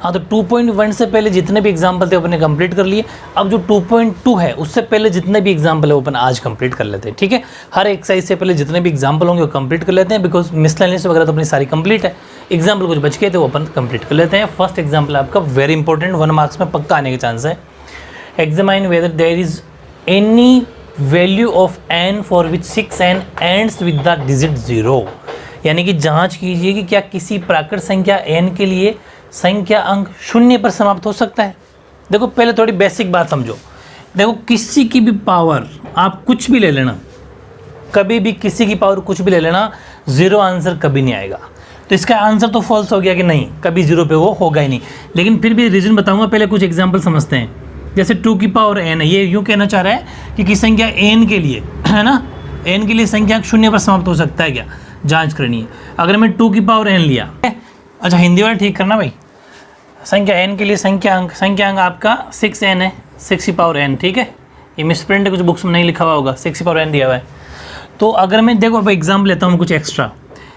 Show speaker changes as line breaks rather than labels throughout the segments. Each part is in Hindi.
हाँ, तो 2.1 से पहले जितने भी एग्जाम्पल थे अपने कंप्लीट कर लिए। अब जो 2.2 है उससे पहले जितने भी एग्जाम्पल है वो अपन आज कंप्लीट कर लेते हैं, ठीक है। हर एक्सरसाइज से पहले जितने भी एग्जाम्पल होंगे वो कंप्लीट कर लेते हैं, बिकॉज मिसलेनियस वगैरह तो अपनी सारी कंप्लीट है। एग्जाम्पल कुछ बच गए थे वो अपन कंप्लीट कर लेते हैं। फर्स्ट एग्जाम्पल आपका वेरी इंपॉर्टेंट, 1 मार्क्स में पक्का आने के चांस है। Examine whether there is any value of n for which 6n ends with the digit 0, यानी कि जांच कीजिए कि क्या किसी प्राकृत संख्या n के लिए संख्या अंक 0 पर समाप्त हो सकता है। देखो पहले थोड़ी बेसिक बात समझो। देखो किसी की भी पावर आप कुछ भी ले लेना, कभी भी किसी की पावर कुछ भी ले लेना, 0 आंसर कभी नहीं आएगा। तो इसका आंसर तो फॉल्स हो गया कि नहीं, कभी 0 पे वो होगा ही नहीं। लेकिन फिर भी रीजन बताऊंगा, पहले कुछ एग्जाम्पल समझते हैं। जैसे 2 की पावर n है, ये यूँ कहना चाह रहा है कि किसी संख्या n के लिए, है ना, n के लिए संख्या 0 पर समाप्त हो सकता है क्या, जांच करनी है। अगर मैं 2 की पावर n लिया, अच्छा हिंदी वाला ठीक करना भाई, संख्या n के लिए संख्या अंक आपका 6n है, 6 की पावर n, ठीक है। ये मिसप्रिंट है, कुछ बुक्स में नहीं लिखा हुआ होगा, 6 की पावर n दिया हुआ है। तो अगर मैं देखो अब एग्जाम्पल लेता हूँ कुछ एक्स्ट्रा,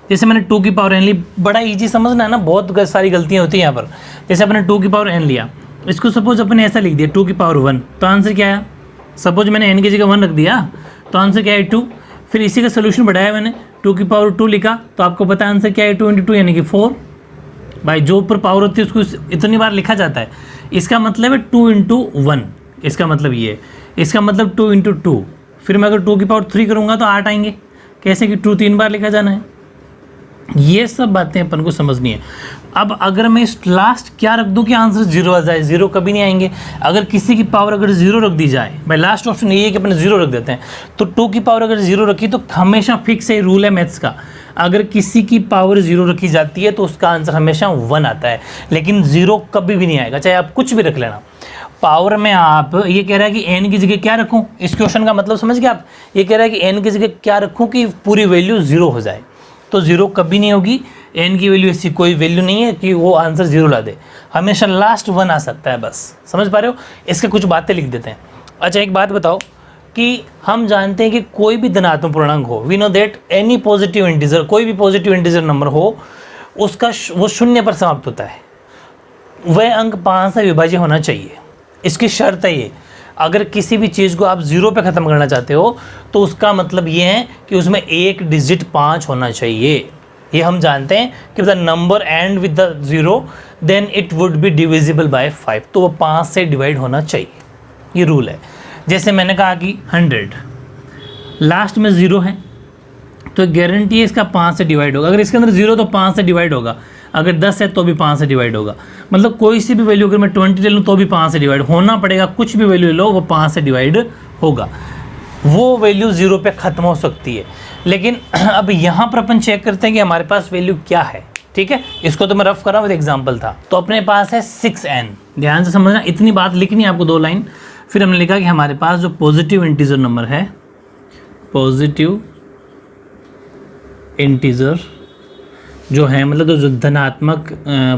जैसे मैंने 2 की पावर n ली, बड़ा इजी समझना है ना, बहुत सारी गलतियाँ होती हैं यहाँ पर। जैसे अपने 2 की पावर n लिया, इसको सपोज अपने ऐसा लिख दिया 2 की पावर 1, तो आंसर क्या है, सपोज मैंने n की जगह 1 रख दिया तो आंसर क्या है 2। फिर इसी का सोल्यूशन बढ़ाया मैंने, 2 की पावर 2 लिखा, तो आपको पता है आंसर क्या है 2 × 2 यानी कि 4। भाई जो ऊपर पावर होती है उसको इतनी बार लिखा जाता है, इसका मतलब है 2 × 1, इसका मतलब ये है, इसका मतलब 2 × 2। फिर मैं अगर 2 की पावर 3 करूँगा तो 8 आएंगे, कैसे कि 2 3 बार लिखा जाना है। ये सब बातें अपन को समझनी है। अब अगर मैं इस लास्ट क्या रख दूं कि आंसर 0 आ जाए, 0 कभी नहीं आएंगे। अगर किसी की पावर अगर 0 रख दी जाए, भाई लास्ट ऑप्शन ये है कि अपन 0 रख देते हैं, तो 2 की पावर अगर 0 रखी तो हमेशा फिक्स है, रूल है मैथ्स का, अगर किसी की पावर 0 रखी जाती है तो उसका आंसर हमेशा 1 आता है, लेकिन 0 कभी भी नहीं आएगा, चाहे आप कुछ भी रख लेना। पावर में आप ये कह रहा है कि n की जगह क्या रखूँ, इस क्वेश्चन का मतलब समझ गए आप। ये कह रहा है कि n की जगह क्या रखूँ कि पूरी वैल्यू 0 हो जाए, तो 0 कभी नहीं होगी। n की वैल्यू ऐसी कोई वैल्यू नहीं है कि वो आंसर 0 ला दे, हमेशा लास्ट 1 आ सकता है, बस समझ पा रहे हो। इसके कुछ बातें लिख देते हैं। अच्छा एक बात बताओ कि हम जानते हैं कि कोई भी धनात्मक पूर्णांक हो, we know that any positive integer, कोई भी पॉजिटिव इंटीजर नंबर हो, उसका वो 0 पर समाप्त होता है, वह अंक 5 से विभाज्य होना चाहिए। इसकी शर्त है ये, अगर किसी भी चीज़ को आप 0 पे ख़त्म करना चाहते हो तो उसका मतलब ये है कि उसमें एक डिजिट 5 होना चाहिए। ये हम जानते हैं कि the number end with the 0 then it would be divisible by 5, तो वो 5 से डिवाइड होना चाहिए, ये रूल है। जैसे मैंने कहा कि 100 लास्ट में 0 है तो गारंटी है इसका 5 से डिवाइड होगा, अगर इसके अंदर 0 तो 5 से डिवाइड होगा, अगर 10 है तो भी 5 से डिवाइड होगा। मतलब कोई सी भी वैल्यू अगर मैं 20 ले लूँ तो भी 5 से डिवाइड होना पड़ेगा, कुछ भी वैल्यू ले लो वो 5 से डिवाइड होगा, वो वैल्यू 0 पे ख़त्म हो सकती है। लेकिन अब यहाँ पर अपन चेक करते हैं कि हमारे पास वैल्यू क्या है, ठीक है। इसको तो मैं रफ कर रहा हूँ, एग्जाम्पल था। तो अपने पास है 6n, ध्यान से समझना, इतनी बात लिखनी है आपको, 2 लाइन। फिर हमने लिखा कि हमारे पास जो पॉजिटिव इंटीजर नंबर है, पॉजिटिव इंटीजर जो है, मतलब जो धनात्मक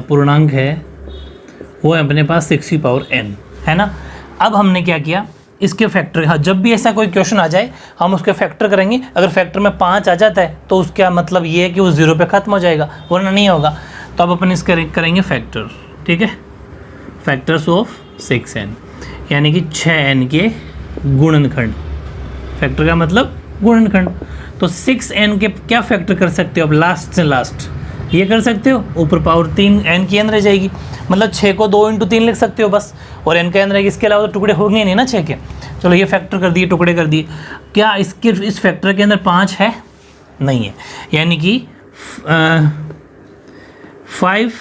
पूर्णांक है, वो है अपने पास 6 की पावर n, है ना। अब हमने क्या किया, इसके फैक्टर, हाँ जब भी ऐसा कोई क्वेश्चन आ जाए हम उसके फैक्टर करेंगे। अगर फैक्टर में 5 आ जाता है तो उसका मतलब ये है कि वो 0 पे ख़त्म हो जाएगा, वरना नहीं होगा। तो अब अपन इस करेंगे फैक्टर, ठीक है, फैक्टर्स ऑफ 6n, यानी कि 6n के गुणनखंड। फैक्टर का मतलब गुणनखंड। तो 6n के क्या फैक्टर कर सकते हो अब, लास्ट से लास्ट ये कर सकते हो, ऊपर पावर 3 n की n रह जाएगी, मतलब 6 को 2 × 3 लिख सकते हो बस, और n का n रहेगी। इसके अलावा तो टुकड़े होंगे नहीं ना 6 के। चलो ये फैक्टर कर दिए, टुकड़े कर दिए। क्या इसके इस फैक्टर के अंदर 5 है? नहीं है, यानी कि 5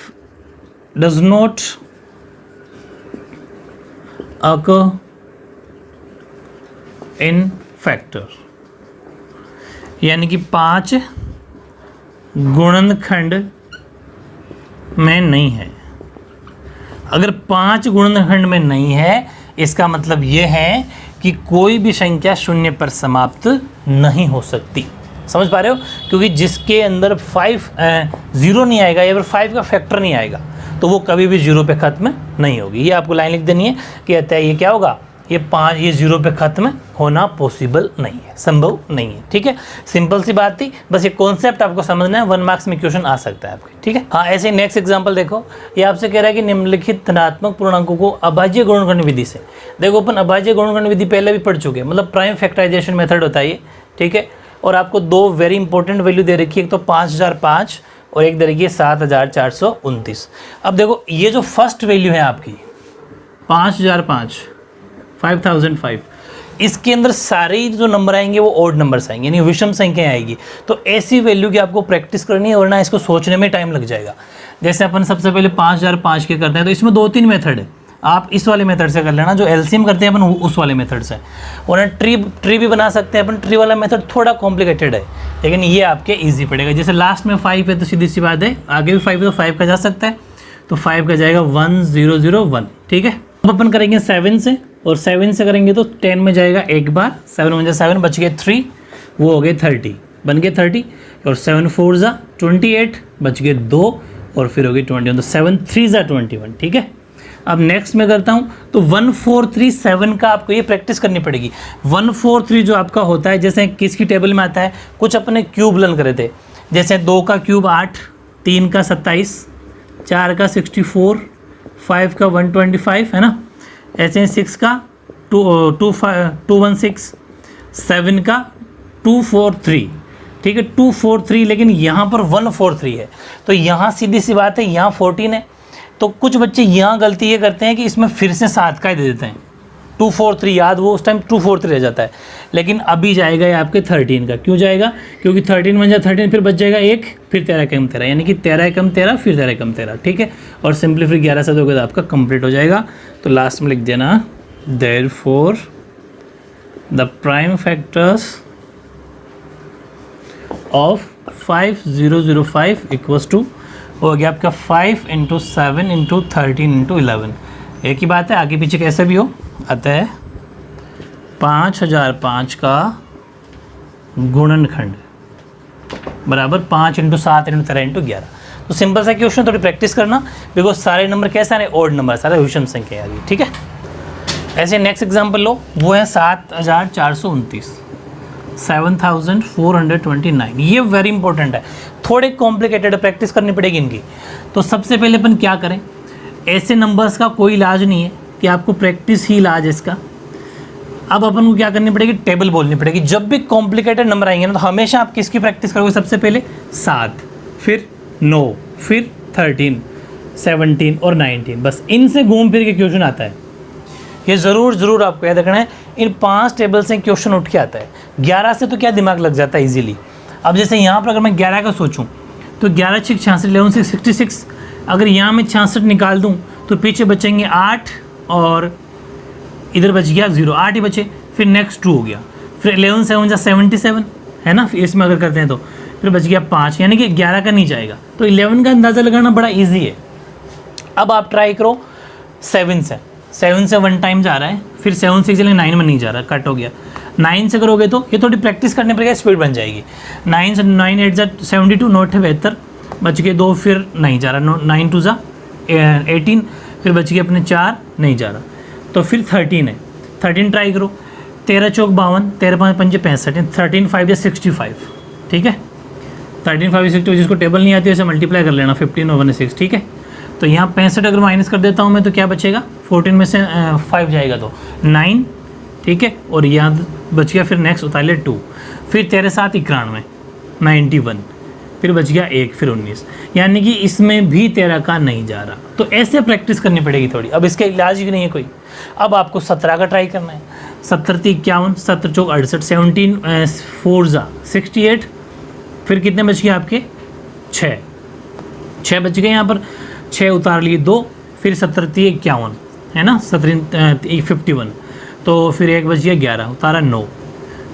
does not occur in factor, यानी कि 5 गुणनखंड में नहीं है। अगर 5 गुणनखंड में नहीं है, इसका मतलब ये है कि कोई भी संख्या 0 पर समाप्त नहीं हो सकती। समझ पा रहे हो? क्योंकि जिसके अंदर 0 नहीं आएगा या फिर 5 का फैक्टर नहीं आएगा तो वो कभी भी 0 पे ख़त्म नहीं होगी। ये आपको लाइन लिख देनी है कि अतः ये क्या होगा, ये 5 ये 0 पे ख़त्म होना पॉसिबल नहीं है, संभव नहीं है। ठीक है, सिंपल सी बात थी, बस ये कॉन्सेप्ट आपको समझना है, 1 मार्क्स में क्वेश्चन आ सकता है आपके। ठीक है, हाँ ऐसे नेक्स्ट एग्जांपल देखो, ये आपसे कह रहा है कि निम्नलिखित धनात्मक पूर्णांकों को अभाज्य गुणनखंड विधि से, देखो अपन अभाज्य गुणनखंड विधि पहले भी पढ़ चुके हैं, मतलब प्राइम फैक्टराइजेशन मेथड होता है ये। ठीक है, और आपको 2 वेरी इंपॉर्टेंट वैल्यू दे रखी है, एक तो 5005 और एक दे रखी है 7429। अब देखो ये जो फर्स्ट वैल्यू है आपकी 5005, इसके अंदर सारे जो नंबर आएंगे वो ऑड नंबर्स आएंगे, यानी विषम संख्या आएगी। तो ऐसी वैल्यू की आपको प्रैक्टिस करनी है, वरना इसको सोचने में टाइम लग जाएगा। जैसे अपन सबसे पहले 5005 के करते हैं, तो इसमें 2-3 मेथड है, आप इस वाले मेथड से कर लेना, जो एलसीएम करते हैं अपन उस वाले मेथड से। और ट्री भी बना सकते हैं अपन, ट्री वाला मेथड थोड़ा कॉम्प्लिकेटेड है, लेकिन ये आपके ईजी पड़ेगा। जैसे लास्ट में 5 है तो सीधी सी बात है, आगे भी 5 है तो 5 का जा सकता है, तो 5 का जाएगा 1001। ठीक है, अब अपन करेंगे 7 से, और 7 से करेंगे तो 10 में जाएगा एक बार, 7 1 7 बच गए 3, वो हो गए 30, बन गए 30, और 7 4 28 बच गए 2, और फिर हो गई 21, तो 7 3 21। ठीक है, अब नेक्स्ट में करता हूँ, तो 1437 का आपको ये प्रैक्टिस करनी पड़ेगी। 143 जो आपका होता है, जैसे किसकी टेबल में आता है, कुछ अपने क्यूब लर्न करे थे, जैसे 2 का क्यूब 8, 3 का 27, 4 का 64, 5 का 125 है ना, ऐसे 6 का 216, 7 का 243। ठीक है, 243, लेकिन यहाँ पर 143 है, तो यहाँ सीधी सी बात है, यहाँ 14 है, तो कुछ बच्चे यहाँ गलती ये करते हैं कि इसमें फिर से 7 का ही दे देते हैं, 243 याद, वो उस टाइम 243 रह जाता है। लेकिन अभी जाएगा ये आपके 13 का, क्यों जाएगा, क्योंकि 13 बन जाए 13, फिर बच जाएगा 1, फिर 13 कम 13, यानी कि 13 कम 13, फिर 13 कम 13। ठीक है, और सिंपली फिर 11 से दोगे तो आपका कंप्लीट हो जाएगा। तो लास्ट में लिख देना, therefore the prime factors of 5005 equals to, हो गया आपका 5 × 7 × 13 × 11। एक ही बात है, आगे पीछे कैसे भी हो, अतः 5005 का गुणनखंड बराबर 5 × 7 × 13 × 11। तो सिंपल सा क्वेश्चन, थोड़ी प्रैक्टिस करना, बिकॉज सारे नंबर कैसे आ रहे, ऑड नंबर, सारे विषम संख्या आ रही है। ठीक है, ऐसे नेक्स्ट एग्जाम्पल लो, वो है 7429, 7429। ये वेरी इंपॉर्टेंट है, थोड़े कॉम्प्लिकेटेड है, प्रैक्टिस करनी पड़ेगी इनकी। तो सबसे पहले अपन क्या करें, ऐसे नंबर्स का कोई इलाज नहीं है कि आपको प्रैक्टिस ही इलाज है इसका। अब अपन को क्या करनी पड़ेगी, टेबल बोलनी पड़ेगी। जब भी कॉम्प्लिकेटेड नंबर आएंगे ना, तो हमेशा आप किसकी प्रैक्टिस करोगे, सबसे पहले 7, फिर 9, फिर 13, 17 और 19, बस इनसे घूम फिर के क्वेश्चन आता है। ये ज़रूर आपको याद रखना है, इन 5 टेबल से क्वेश्चन उठ के आता है। 11 से तो क्या दिमाग लग जाता है इजीली। अब जैसे यहाँ पर अगर मैं 11 का सोचूं, तो 11 6 66, 11 6 66, अगर यहाँ मैं 66 निकाल दूँ तो पीछे बचेंगे 8, और इधर बच गया 0, 8 ही बचे, फिर नेक्स्ट 2 हो गया, फिर 11 7 77 है ना, फिर इसमें अगर करते हैं तो फिर बच गया 5, यानी कि 11 का नहीं जाएगा। तो 11 का अंदाज़ा लगाना बड़ा ईजी है। अब आप ट्राई करो 7 से, 7 से 1 टाइम जा रहा है, फिर 7 से चलेंगे 9 में नहीं जा रहा, कट हो गया। 9 से करोगे तो ये थोड़ी प्रैक्टिस करने पर स्पीड बन जाएगी। 9 से 9 8 72, 9 72, बच गए 2, फिर नहीं जा रहा, 9 2 18, फिर बच गए अपने 4, नहीं जा रहा, तो फिर 13 है, 13 ट्राई करो। 13 चौक 52, 13 5 5 65, 13 5 65। ठीक है, 13 5 65, जिसको टेबल नहीं आती है उसे मल्टीप्लाई कर लेना, 15 और 1 6। ठीक है, तो यहाँ 65 अगर माइनस कर देता हूँ मैं, तो क्या बचेगा, 14 में से 5 जाएगा तो 9। ठीक है, और यहाँ बच गया, फिर नेक्स्ट उतार ले 2, फिर 13 7 91, 91, फिर बच गया 1, फिर 19, यानी कि इसमें भी 13 का नहीं जा रहा। तो ऐसे प्रैक्टिस करनी पड़ेगी थोड़ी। अब इसका इलाज ही नहीं है कोई। अब आपको 17 का ट्राई करना है, 70 51, 7 चौक 68, 17 4 68, फिर कितने बच गए आपके, 6 बच गए, यहाँ पर 6 उतार लिए 2, फिर 70 51 है ना, 17 51, तो फिर 1 बच गया 11, उतारा 9,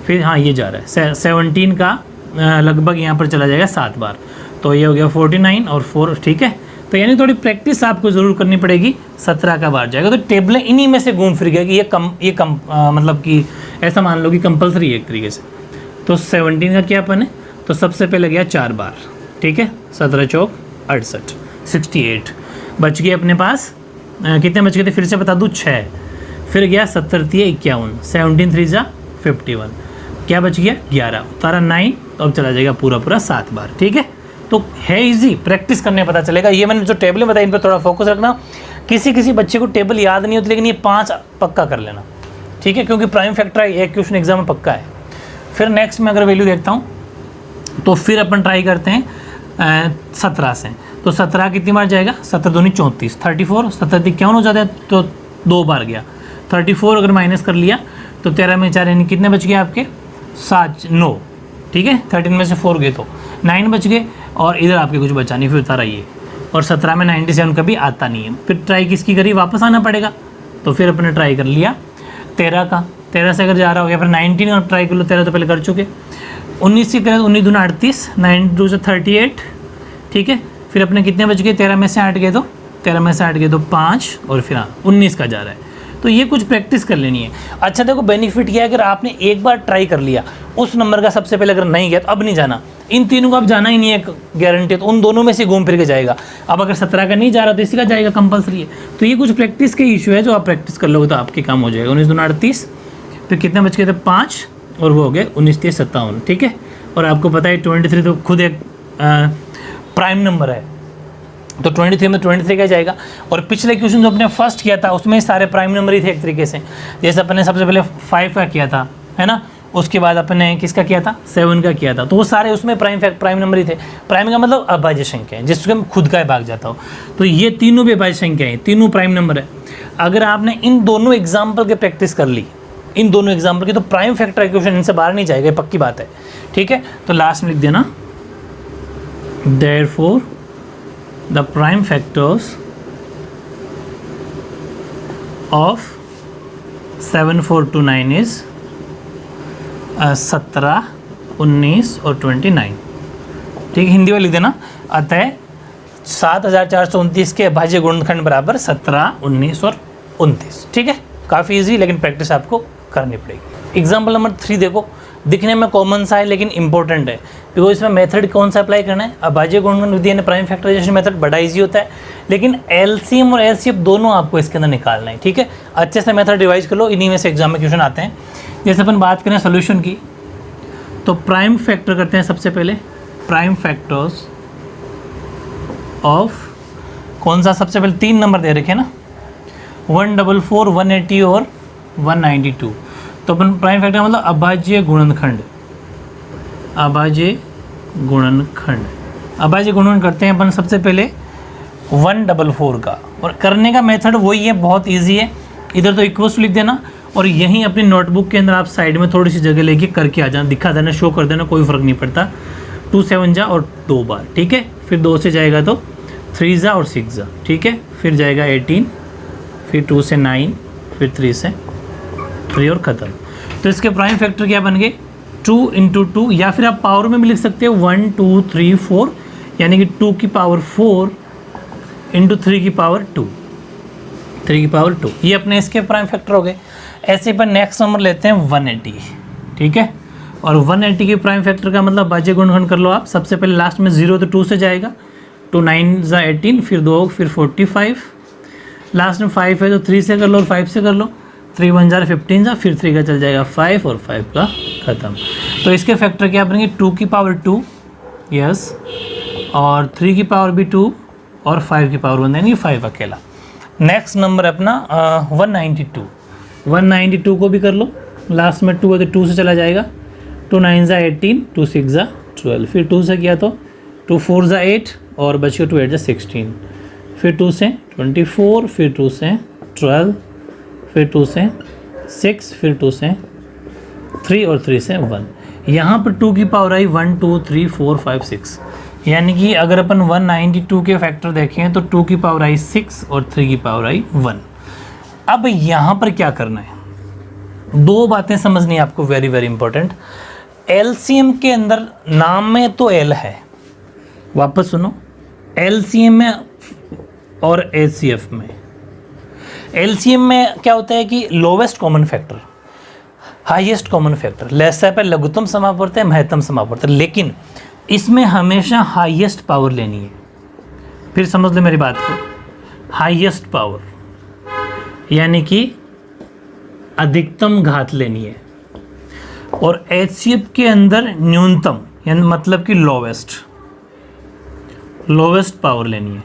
फिर हाँ ये जा रहा है 17 का लगभग यहाँ पर चला जाएगा 7 बार, तो ये हो गया 49 और 4। ठीक है, तो यानी थोड़ी प्रैक्टिस आपको ज़रूर करनी पड़ेगी। 17 का बार जाएगा, तो टेबलें इन्हीं में से घूम फिर गया कि ये कम मतलब कि ऐसा मान लो कि कंपलसरी है एक तरीके से। तो 17 का क्या अपन है, तो सबसे पहले गया 4 बार। ठीक है, 17 चौक 68, 68 बच गए अपने पास। कितने बच गए थे फिर से बता दूँ, 6, फिर गया 70 3 51, 17 3 जा 51, क्या बच गया 11, उतारा 9, तो अब चला जाएगा पूरा पूरा 7 बार। ठीक है, तो है इजी, प्रैक्टिस करने पता चलेगा। ये मैंने जो टेबलें बताई इन पर थोड़ा फोकस रखना। किसी बच्चे को टेबल याद नहीं होती, लेकिन ये 5 पक्का कर लेना। ठीक है, क्योंकि प्राइम फैक्टर है, एक क्वेश्चन एग्जाम में पक्का है। फिर नेक्स्ट में अगर वैल्यू देखता हूँ तो फिर अपन ट्राई करते हैं 17 से। तो 17 कितनी बार जाएगा, 17 दूनी 34, 34, 17 51 हो जाता है, तो 2 बार गया। 34 अगर माइनस कर लिया तो 13 में 4 यानी कितने बच गए आपके 7 9। ठीक है, 13 में से 4 गए तो 9 बच गए, और इधर आपके कुछ बचा नहीं, फिर उतारा ये। और 17 में 97 कभी आता नहीं है। फिर ट्राई किसकी करी, वापस आना पड़ेगा। तो फिर अपने ट्राई कर लिया 13 का, 13 से अगर जा रहा हो गया, फिर 19 का ट्राई कर लो, 13 तो पहले कर चुके। 19 से करें, 19 दूना 38, 9 2 से 38। ठीक है, फिर अपने कितने बच गए, 13 में से 8 गए तो 13 में से 8 गए तो 5, और फिर 19 का जा रहा है। तो ये कुछ प्रैक्टिस कर लेनी है। अच्छा देखो, बेनिफिट ये है, अगर आपने एक बार ट्राई कर लिया, उस नंबर का सबसे पहले अगर नहीं गया तो अब नहीं जाना, इन तीनों को अब जाना ही नहीं है गारंटी, तो उन दोनों में से घूम फिर के जाएगा। अब अगर 17 का नहीं जा रहा तो इसी का जाएगा, कंपलसरी है। तो ये कुछ प्रैक्टिस के इशू है, जो आप प्रैक्टिस कर लोगे तो आपके काम हो जाएगा। 19 दूना 38, फिर कितने बच गए थे 5, और वो हो गए 19 3 57। ठीक है, और आपको पता है 23 तो खुद एक प्राइम नंबर है, तो 23 में 23 का जाएगा। और पिछले क्वेश्चन जो अपने फर्स्ट किया था उसमें सारे प्राइम नंबर ही थे एक तरीके से। जैसे अपने सबसे पहले 5 का किया था, है ना, उसके बाद अपने किसका किया था 7 का किया था, तो वो सारे उसमें प्राइम नंबर ही थे। प्राइम का मतलब अभाज्य संख्या है, जिसके हम खुद का भाग जाता हो। तो ये तीनों भी अभाज्य संख्या है, तीनों प्राइम नंबर है। अगर आपने इन दोनों एग्जाम्पल की प्रैक्टिस कर ली, इन दोनों एग्जाम्पल की, तो प्राइम फैक्टर क्वेश्चन इनसे बाहर नहीं जाएगा, पक्की बात है। ठीक है, तो लास्ट में लिख देना therefore the prime factors of 7 4 2 9 is 17 19 और 29। ठीक है, हिंदी में लिख देना, अतः 7429 के अभाज्य गुणनखंड बराबर 17 19 और 29। ठीक है, काफ़ी इजी, लेकिन प्रैक्टिस आपको करनी पड़ेगी। एग्जाम्पल नंबर 3 देखो, दिखने में कॉमन सा है लेकिन इंपॉर्टेंट है, बिकॉज इसमें मेथड कौन सा अप्लाई करना है, अभाज्य गुणनखंड विधि यानी प्राइम फैक्टराइजेशन मेथड बड़ा इजी होता है, लेकिन एलसीएम और एलसीएम दोनों आपको इसके अंदर निकालना है। ठीक है, अच्छे से मेथड रिवाइज कर लो, इन्हीं में से एग्जाम में क्वेश्चन आते हैं। जैसे अपन बात करें सोल्यूशन की, तो प्राइम फैक्टर करते हैं सबसे पहले, प्राइम फैक्टर्स ऑफ कौन सा, सबसे पहले 3 नंबर दे रखे ना, 144 180 और 192। तो अपन प्राइम फैक्टर मतलब अभाज्य गुणनखंड, अभाज्य गुणनखंड, अभाज्य गुणनखंड करते हैं अपन सबसे पहले 144 का, और करने का मेथड वही है, बहुत इजी है। इधर तो इक्वल्स टू लिख देना, और यहीं अपनी नोटबुक के अंदर आप साइड में थोड़ी सी जगह लेके करके आ जाना, दिखा देना, शो कर देना, कोई फ़र्क नहीं पड़ता। 2 7 जा और 2 बार। ठीक है, फिर 2 से जाएगा तो 3 जा और 6 जा। ठीक है, फिर जाएगा 18, फिर 2 से 9, फिर 3 से 3 और ख़त्म। तो इसके प्राइम फैक्टर क्या बन गए 2 × 2, या फिर आप पावर में भी लिख सकते हो 1 2 3 4, यानी कि 2 की पावर 4 × 3 की पावर 2, 3 की पावर 2, ये अपने इसके प्राइम फैक्टर हो गए। ऐसे पर नेक्स्ट नंबर लेते हैं 180। ठीक है, और 180 के प्राइम फैक्टर का मतलब अभाज्य गुणनखंड कर लो आप। सबसे पहले लास्ट में 0 तो 2 से जाएगा, 2 9 जा 18, फिर 2 फिर 45, लास्ट में 5 है तो 3 से कर लो और 5 से कर लो, 3 1 जा 15 जा, फिर 3 का चल जाएगा 5 और 5 का ख़त्म। तो इसके फैक्टर क्या बनेंगे 2 की पावर 2, यस, और 3 की पावर भी 2, और 5 की पावर बन देंगे 5 अकेला। नेक्स्ट नंबर अपना 192, 192 को भी कर लो, लास्ट में 2 है तो 2 से चला जाएगा, 2 9 जा 18, 2 6 जा 12, फिर 2 से किया तो 2 4 जा 8, और बच गया 2 8 जा 16, फिर 2 से 24, फिर 2 से 12, फिर 2 से 6, फिर 2 से 3 और 3 से 1। यहाँ पर 2 की पावर आई 1 2 3 4 5 6, यानी कि अगर अपन 192 के फैक्टर देखें तो 2 की पावर आई 6 और 3 की पावर आई 1। अब यहाँ पर क्या करना है, 2 बातें समझनी है आपको, वेरी वेरी इंपॉर्टेंट। एलसीएम के अंदर नाम में तो एल है, वापस सुनो, एलसीएम में और एचसीएफ में। एलसीएम में क्या होता है कि lowest common factor, highest common factor, लेसा पर लघुत्तम समापवर्त है, महत्तम समापवर्त है, लेकिन इसमें हमेशा हाईएस्ट पावर लेनी है। फिर समझ लो मेरी बात को, हाईएस्ट पावर यानी कि अधिकतम घात लेनी है और HCF के अंदर न्यूनतम यानी मतलब कि लोवेस्ट पावर लेनी है,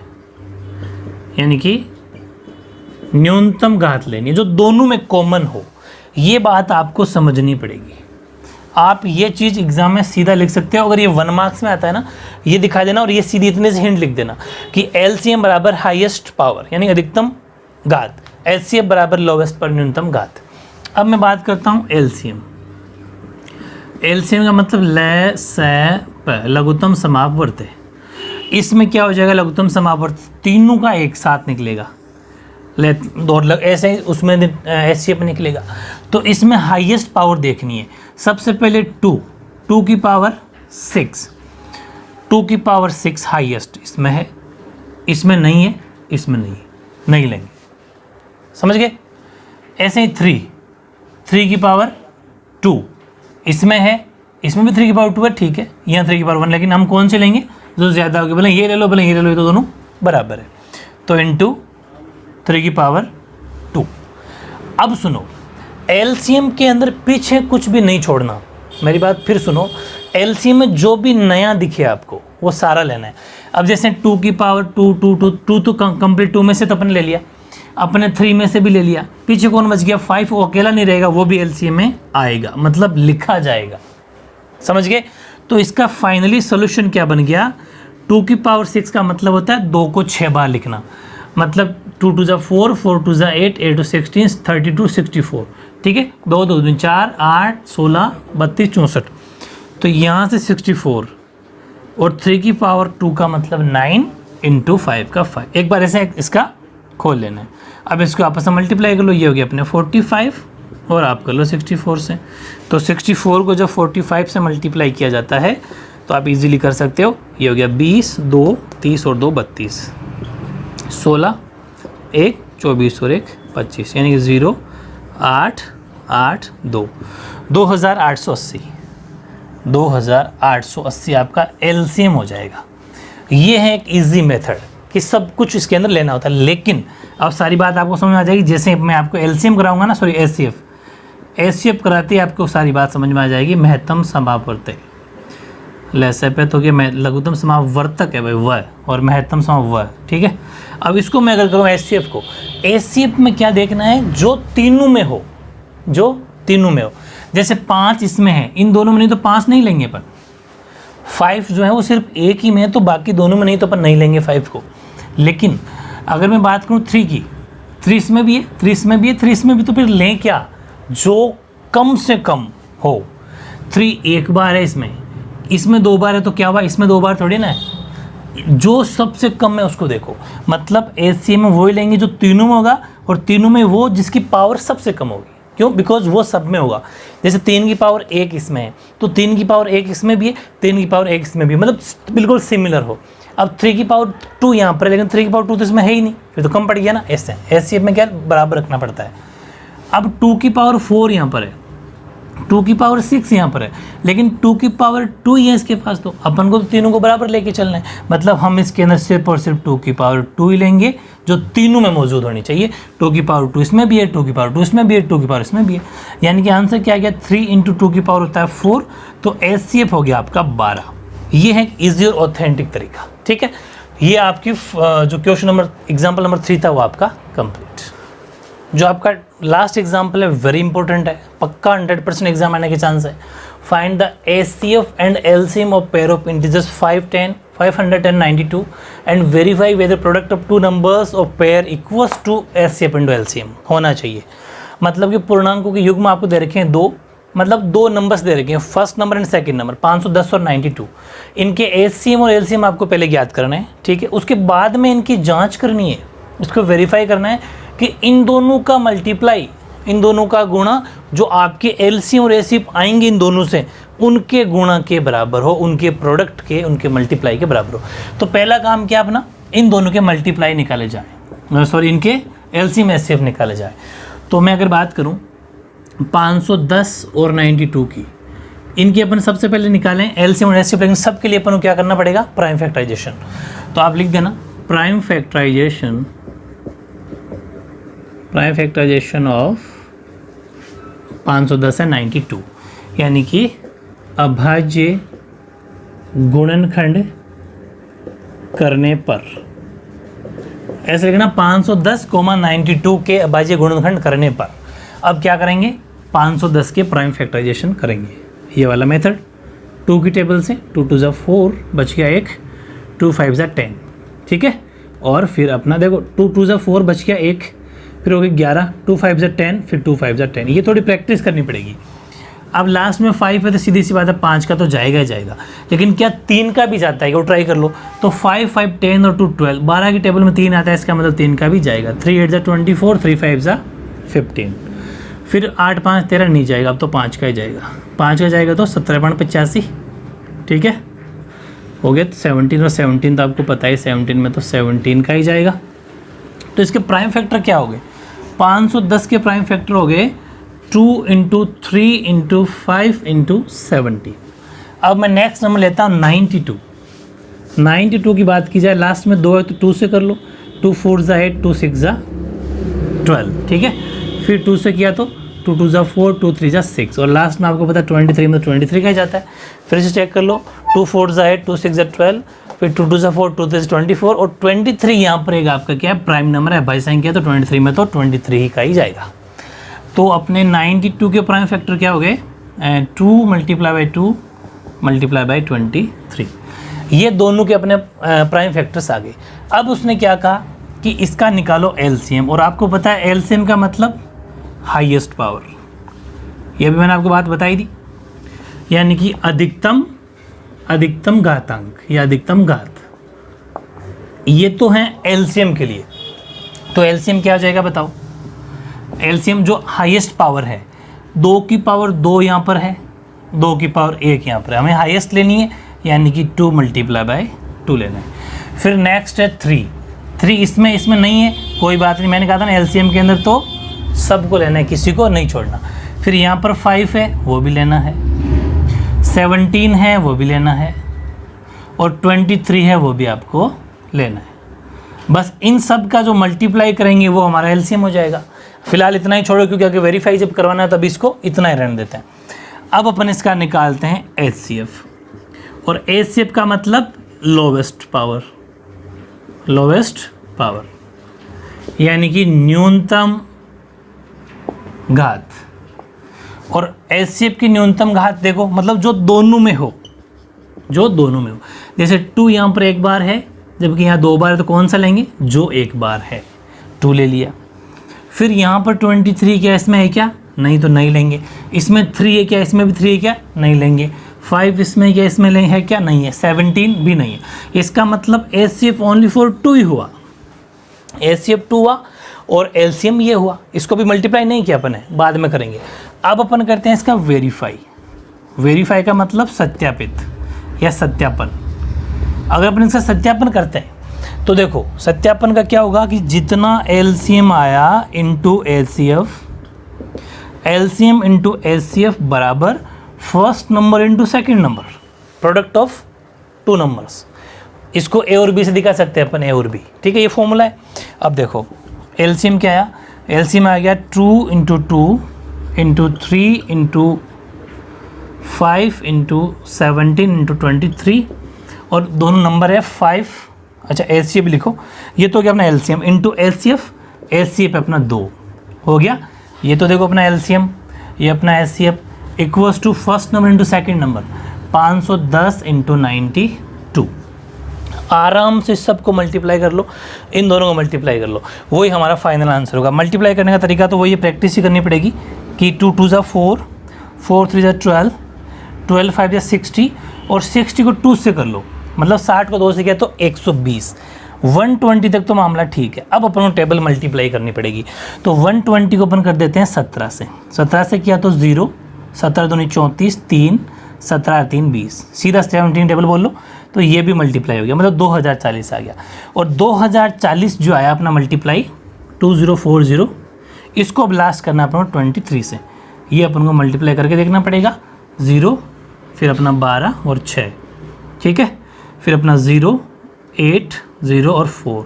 यानी कि न्यूनतम घात लेनी है जो दोनों में कॉमन हो। ये बात आपको समझनी पड़ेगी। आप ये चीज़ एग्जाम में सीधा लिख सकते हो। अगर ये 1 मार्क्स में आता है ना, ये दिखा देना और ये सीधी इतने से हिंट लिख देना कि LCM बराबर हाईएस्ट पावर यानी अधिकतम घात, HCF बराबर लोवेस्ट पर न्यूनतम घात। अब मैं बात करता हूँ LCM का मतलब ल स प लघुत्तम समापवर्त है। इसमें क्या हो जाएगा, लघुत्तम समापवर्त तीनों का एक साथ निकलेगा, ऐसे ही उसमें HCF निकलेगा। तो इसमें हाईएस्ट पावर देखनी है। सबसे पहले 2 की पावर 6, 2 की पावर 6 हाईएस्ट इसमें है, इसमें नहीं है, इसमें नहीं लेंगे, समझ गए। ऐसे ही 3 की पावर 2 इसमें है, इसमें भी 3 की पावर 2 है, ठीक है, यहाँ 3 की पावर 1, लेकिन हम कौन से लेंगे जो ज़्यादा होगी, बोले ये ले लो, बोले ये ले लो, ये तो दोनों बराबर है। तो इंटू 3 की पावर 2। अब सुनो, LCM के अंदर पीछे कुछ भी नहीं छोड़ना, मेरी बात फिर सुनो। LCM में जो भी नया दिखे आपको वो सारा लेना है। अब जैसे 2 की पावर 2 तो कंप्लीट 2 में से तो अपने ले लिया, अपने 3 में से भी ले लिया, पीछे कौन बच गया 5, वो अकेला नहीं रहेगा, वो भी LCM में आएगा, मतलब लिखा जाएगा, समझ गए। तो इसका फाइनली सोल्यूशन क्या बन गया, 2 की पावर 6 का मतलब होता है 2 को 6 बार लिखना, मतलब 2 2 जा 4, 4 2 जा 8, 8 2 16, 32 64, ठीक है। 2 2 2 4, 8 16 32 64, तो यहाँ से 64 और 3 की पावर 2 का मतलब 9 इंटू 5 का 5। एक बार ऐसे इसका खोल लेना है। अब इसको आपस में मल्टीप्लाई कर लो, ये हो गया अपने 45 और आप कर लो 64 से। तो 64 को जब 45 से मल्टीप्लाई किया जाता है तो आप इजीली कर सकते हो। ये हो गया 20, 2 30 और 2 32, 16 1 24 और 1 25, यानी कि 0 8 8 2 2880 आपका LCM हो जाएगा। ये है एक इजी मेथड कि सब कुछ इसके अंदर लेना होता है। लेकिन अब सारी बात आपको समझ में आ जाएगी, जैसे मैं आपको LCM कराऊंगा ना, सॉरी HCF कराते ही आपको सारी बात समझ में आ जाएगी। महत्तम समापवर्तक लैसे पे तो क्या लघुत्तम समापवर्तक है भाई वह, और महत्तम समापवर्तक, ठीक है। अब इसको मैं अगर करूँ HCF को, HCF में क्या देखना है, जो तीनों में हो, जैसे 5 इसमें है, इन दोनों में नहीं तो 5 नहीं लेंगे अपन। 5 जो है वो सिर्फ एक ही में है, तो बाकी दोनों में नहीं तो अपन नहीं लेंगे 5 को। लेकिन अगर मैं बात करूँ 3 की, 3 इसमें भी है, 3 इसमें भी है, 3 इसमें भी, तो फिर लें क्या, जो कम से कम हो। 3 एक बार है इसमें 2 बार है, तो क्या हुआ, इसमें 2 बार थोड़ी ना है, जो सबसे कम है उसको देखो। मतलब HCM में वही लेंगे जो तीनों में होगा, और तीनों में वो जिसकी पावर सबसे कम होगी। क्यों, बिकॉज वो सब में होगा। जैसे 3 की पावर 1 इसमें है, तो 3 की पावर 1 इसमें भी है, 3 की पावर 1 इसमें भी है, मतलब बिल्कुल सिमिलर हो। अब 3 की पावर 2 यहाँ पर है, लेकिन 3 की पावर 2 तो इसमें है ही नहीं, फिर तो कम पड़ गया ना। ऐसे HCF में क्या बराबर रखना पड़ता है। अब 2 की पावर 4 यहाँ पर है, 2 की पावर 6 यहाँ पर है, लेकिन 2 की पावर 2 ही है इसके पास, तो अपन को तो तीनों को बराबर लेके चलना है। मतलब हम इसके अंदर सिर्फ और सिर्फ 2 की पावर 2 ही लेंगे, जो तीनों में मौजूद होनी चाहिए। 2 की पावर 2 इसमें भी है, 2 की पावर 2 इसमें भी है, 2 की पावर इसमें भी है, यानी कि आंसर क्या गया, 3 इंटू 2 की पावर होता है 4, तो HCF हो गया आपका 12। ये है इजी और ऑथेंटिक तरीका, ठीक है। ये आपकी जो क्वेश्चन नंबर एग्जाम्पल नंबर 3 था वो आपका कंप्लीट। जो आपका लास्ट एग्जाम्पल है वेरी इंपॉर्टेंट है, पक्का 100% एग्जाम आने के चांस है। Find the HCF and LCM of pair of integers 510, 592 and verify whether product of 2 numbers of pair equals to HCF into LCM होना चाहिए। मतलब कि पूर्णांकों के युग्म आपको दे रखे हैं 2, मतलब 2 नंबर्स दे रखे हैं, first number and second number 510 और 92। इनके HCM और LCM आपको पहले ज्ञात करना है, ठीक है। उसके बाद में इनकी जाँच करनी है, उसको वेरीफाई करना है कि इन दोनों का मल्टीप्लाई, इन दोनों का गुणा जो आपके LCM और HCF आएंगे इन दोनों से, उनके गुणा के बराबर हो, उनके प्रोडक्ट के, उनके मल्टीप्लाई के बराबर हो। तो पहला काम क्या अपना, इन दोनों के मल्टीप्लाई निकाले जाए, सॉरी इनके LCM HCF निकाले जाए। तो मैं अगर बात करूं 510 और 92 की, इनकी अपन सबसे पहले निकालें LCM और HCF, लेकिन सबके लिए अपन को क्या करना पड़ेगा, प्राइम फैक्टराइजेशन। तो आप लिख देना प्राइम फैक्टराइजेशन ऑफ 510 है 92, यानी कि अभाज्य गुणनखंड करने पर, ऐसे लिखना 510, 92 के अभाज्य गुणनखंड करने पर। अब क्या करेंगे, 510 के प्राइम फैक्टराइजेशन करेंगे, ये वाला मेथड। 2 की टेबल से 2 2 4 बच गया 1, 2 5 10, ठीक है। और फिर अपना देखो 2 2 4 बच गया 1, फिर हो गया 11, 2 5 10, फिर 2 5 10। ये थोड़ी प्रैक्टिस करनी पड़ेगी। अब लास्ट में 5 है तो सीधी सी बात है 5 का तो जाएगा ही जाएगा, लेकिन क्या 3 का भी जाता है, वो ट्राई कर लो। तो 5 5 10 और 2 12, 12 की टेबल में 3 आता है, इसका मतलब 3 का भी जाएगा। 3 8 24, 3 5 15, फिर 8 5 13 नहीं जाएगा, अब तो 5 का ही जाएगा। 5 का जाएगा तो 17 85, ठीक है, हो गया। 17 और 17 तो आपको पता है, 17 में तो 17 का ही जाएगा। तो इसके प्राइम फैक्टर क्या हो गए, 510 के प्राइम फैक्टर हो गए 2 × 3 × 5 × 70। अब मैं नेक्स्ट नंबर लेता हूँ 92। 92 की बात की जाए, लास्ट में 2 है तो 2 से कर लो। 2 4 ज़ा 8, 2 6 ज़ा 12, ठीक है। फिर 2 से किया तो 2 2 ज़ा 4, 2 3 ज़ा 6, और लास्ट में आपको पता है 23 में 23 का ही जाता है। फिर से चेक कर लो, 2 4 ज़ा 8, 2 6 ज़ा 12, फिर 2 2 ज़ा 4, 2 3 ज़ा 24, और 23 यहाँ पर एक आपका क्या है, प्राइम नंबर है, भाई संख्या, तो 23 में तो 23 ही का ही जाएगा। तो अपने 92 के प्राइम फैक्टर क्या हो गए, 2 × 2 × 23। ये दोनों के अपने प्राइम फैक्टर्स आ गए। अब उसने क्या कहा कि इसका निकालो एलसीएम, और आपको पता है एलसीएम का मतलब हाईएस्ट पावर, ये भी मैंने आपको बात बताई थी, यानी कि अधिकतम घातांक या अधिकतम घात, ये तो हैं एलसीएम के लिए। तो एलसीएम क्या हो जाएगा बताओ, एलसीएम जो हाईएस्ट पावर है, 2 की पावर 2 यहाँ पर है, 2 की पावर 1 यहाँ पर है, हमें हाईएस्ट लेनी है, यानी कि 2 × 2 लेना है। फिर नेक्स्ट है 3 इसमें नहीं है, कोई बात नहीं, मैंने कहा था ना एलसीएम के अंदर तो सबको लेना है, किसी को नहीं छोड़ना। फिर यहाँ पर 5 है, वो भी लेना है, 17 है, वो भी लेना है, और 23 है, वो भी आपको लेना है। बस इन सब का जो मल्टीप्लाई करेंगे वो हमारा एलसीएम हो जाएगा। फिलहाल इतना ही छोड़ो, क्योंकि आगे वेरीफाई जब करवाना है तब इसको इतना ही रहने देते हैं। अब अपन इसका निकालते हैं एचसीएफ, और एचसीएफ का मतलब लोवेस्ट पावर, यानी कि न्यूनतम घात। और एचसीएफ की न्यूनतम घात देखो, मतलब जो दोनों में हो, जैसे 2 यहाँ पर एक बार है, जबकि यहाँ 2 बार है, तो कौन सा लेंगे, जो एक बार है, 2 ले लिया। फिर यहाँ पर 23 क्या इसमें है क्या, नहीं, तो नहीं लेंगे। इसमें 3 है क्या, इसमें भी 3 है क्या, नहीं लेंगे। 5 इसमें क्या, इसमें है क्या, नहीं है। 17 भी नहीं है। इसका मतलब एचसीएफ ओनली फॉर 2 ही हुआ, एचसीएफ 2 हुआ, और एलसीएम ये हुआ। इसको भी मल्टीप्लाई नहीं किया अपन है, बाद में करेंगे। अब अपन करते हैं इसका वेरीफाई का मतलब सत्यापित या सत्यापन। अगर अपन इसका सत्यापन करते हैं तो देखो सत्यापन का क्या होगा कि जितना एलसीएम आया इंटू एचसीएफ बराबर first number into second number, product of 2 numbers. इसको ए और बी से दिखा सकते हैं अपन, ए और बी, ठीक है, ये फॉर्मूला है। अब देखो एलसीएम क्या आया, एलसीएम आ गया 2 × 2 × 3 × 5 × 17 × 23, और दोनों नंबर है 5। अच्छा एचसीएफ लिखो, ये तो क्या अपना एलसीएम इंटू एचसीएफ अपना 2 हो गया। ये तो देखो अपना एलसीएम, ये अपना HCF equals to first number into second number, 510 × 92। आराम से सबको मल्टीप्लाई कर लो, इन दोनों को मल्टीप्लाई कर लो, वही हमारा फाइनल आंसर होगा। मल्टीप्लाई करने का तरीका तो वही प्रैक्टिस ही करनी पड़ेगी कि 2 2 ज़ा 4, 4 3 ज़ा 12, 12 5 ज़ा 60, और 60 को 2 से कर लो, मतलब 60 को 2 से किया तो 120। 120 तक तो मामला ठीक है। अब अपन को टेबल मल्टीप्लाई करनी पड़ेगी, तो 120 को अपन कर देते हैं 17 से। 17 से किया तो 0, 17 दूनी 34, 3, 17 3 20, सीधा 17 टेबल बोल लो, तो ये भी मल्टीप्लाई हो गया, मतलब 2040 आ गया। और 2040 जो आया अपना मल्टीप्लाई 2040, इसको अब लास्ट करना अपन को 23 से, ये अपन को मल्टीप्लाई करके देखना पड़ेगा। 0 फिर अपना 12 और 6, ठीक है, फिर अपना 0 8 0 और 4,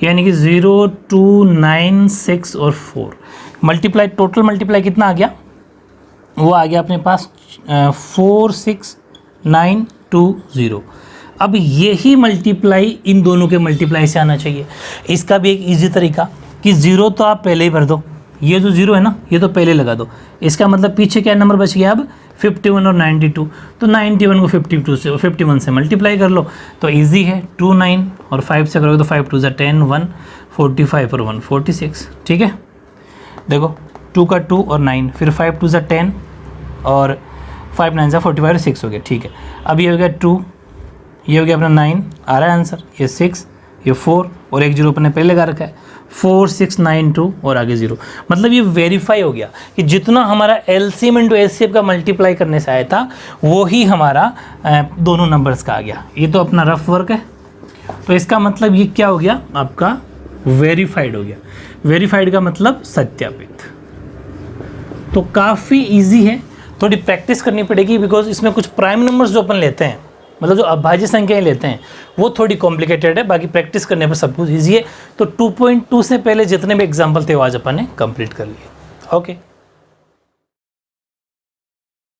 यानी कि 0 2 9 6 और 4 मल्टीप्लाई, टोटल मल्टीप्लाई कितना आ गया वो आ गया अपने पास 46920। अब यही मल्टीप्लाई इन दोनों के मल्टीप्लाई से आना चाहिए। इसका भी एक इजी तरीका कि ज़ीरो तो आप पहले ही भर दो, ये जो ज़ीरो है ना ये तो पहले लगा दो। इसका मतलब पीछे क्या नंबर बच गया अब 51 और 92, तो 91 को 51 से मल्टीप्लाई कर लो तो इजी है। 2 9 और 5 से करोगे तो 5 2 10, 1 45 और 1 46। ठीक है, देखो 2 का 2 और 9, फिर 5 2 10 और 5 9 45 और 6 हो गया। ठीक है, अब ये हो गया 2, ये हो गया अपना 9 आ रहा है आंसर, ये 6, ये 4 और एक जीरो अपने पहले लगा रखा है 4692 और आगे 0। मतलब ये वेरीफाई हो गया कि जितना हमारा एलसीएम इंटू एचसीएफ का मल्टीप्लाई करने से आया था वो ही हमारा दोनों नंबर्स का आ गया। ये तो अपना रफ वर्क है, तो इसका मतलब ये क्या हो गया आपका वेरीफाइड हो गया। वेरीफाइड का मतलब सत्यापित। तो काफ़ी इजी है, थोड़ी प्रैक्टिस करनी पड़ेगी बिकॉज इसमें कुछ प्राइम नंबर्स जो अपन लेते हैं, मतलब जो अभाज्य संख्याएं लेते हैं वो थोड़ी कॉम्प्लिकेटेड है, बाकी प्रैक्टिस करने पर सब कुछ ईजी है। तो 2.2 से पहले जितने भी एग्जाम्पल थे वो आज अपन ने कंप्लीट कर लिए। ओके।